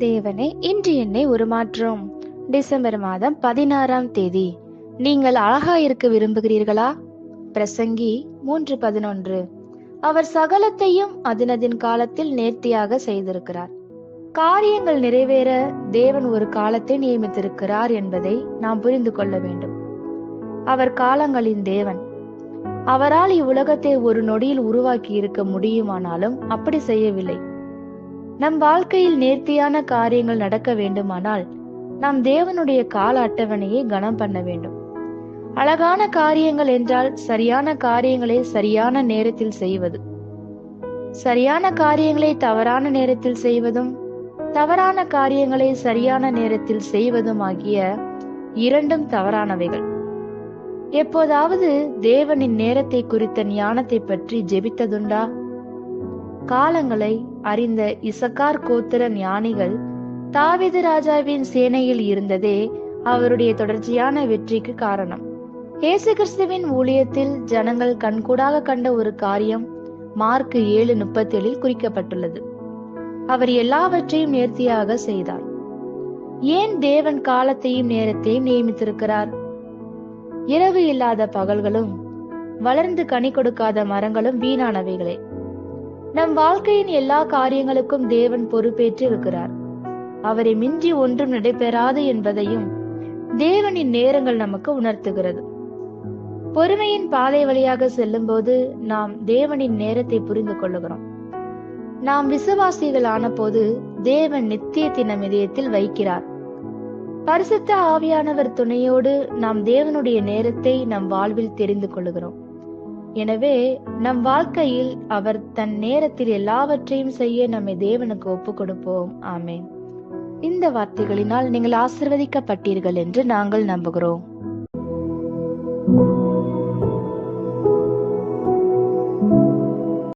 தேவனே, இன்று என்னை உருமாற்றும். டிசம்பர் மாதம் 16ஆம் தேதி. நீங்கள் அழகா இருக்க விரும்புகிறீர்களா? பிரசங்கி 3:11. அவர் சகலத்தையும் அதினதின் காலத்தில் நேர்த்தியாக செய்திருக்கிறார். காரியங்கள் நிறைவேற தேவன் ஒரு காலத்தை நியமித்திருக்கிறார் என்பதை நாம் புரிந்து கொள்ள வேண்டும். அவர் காலங்களின் தேவன். அவரால் இவ்வுலகத்தை ஒரு நொடியில் உருவாக்கி இருக்க முடியுமானாலும் அப்படி செய்யவில்லை. நம் வாழ்க்கையில் நேர்த்தியான காரியங்கள் நடக்க வேண்டுமானால் நாம் தேவனுடைய கால அட்டவணையை கனம் பண்ண வேண்டும். அழகான காரியங்கள் என்றால் சரியான காரியங்களை சரியான நேரத்தில் செய்வது. சரியான காரியங்களை தவறான நேரத்தில் செய்வதும், தவறான காரியங்களை சரியான நேரத்தில் செய்வதும் ஆகிய இரண்டும் தவறானவைகள். எப்போதாவது தேவனின் நேரத்தை குறித்த ஞானத்தை பற்றி ஜெபித்ததுண்டா? காலங்களை அறிந்த இசக்கார் கோத்திர ஞானிகள் தாவீது ராஜாவின் சேனையில் இருந்ததே அவருடைய தொடர்ச்சியான வெற்றிக்கு காரணம். இயேசு கிறிஸ்துவின் ஊழியத்தில் ஜனங்கள் கண்கூடாக கண்ட ஒரு காரியம் மார்க் 7:37 குறிக்கப்பட்டுள்ளது. அவர் எல்லாவற்றையும் நேர்த்தியாக செய்தார். ஏன் தேவன் காலத்தையும் நேரத்தையும் நியமித்திருக்கிறார்? இரவு இல்லாத பகல்களும் வளர்ந்து கனி கொடுக்காத மரங்களும் வீணானவைகளே. நம் வாழ்க்கையின் எல்லா காரியங்களுக்கும் தேவன் பொறுப்பேற்று இருக்கிறார். அவரை மிஞ்சி ஒன்றும் நடைபெறாது என்பதையும் தேவனின் நேரங்கள் நமக்கு உணர்த்துகிறது. பொறுமையின் பாதை வழியாக செல்லும் போது நாம் தேவனின் நேரத்தை புரிந்து கொள்ளுகிறோம். நாம் விசுவாசிகள் ஆன போது தேவன் நித்தியத்தை நம் இதயத்தில் வைக்கிறார். பரிசுத்த ஆவியானவர் துணையோடு நாம் தேவனுடைய நேரத்தை நம் வாழ்வில் தெரிந்து கொள்ளுகிறோம். எனவே நம் வாழ்க்கையில் அவர் தன் நேரத்தில் எல்லாவற்றையும் செய்ய நம்மை தேவனுக்கு ஒப்பு கொடுப்போம். ஆமென். இந்த வார்த்தைகளினால் நீங்கள் ஆசீர்வதிக்கப்பட்டீர்கள் என்று நாங்கள் நம்புகிறோம்.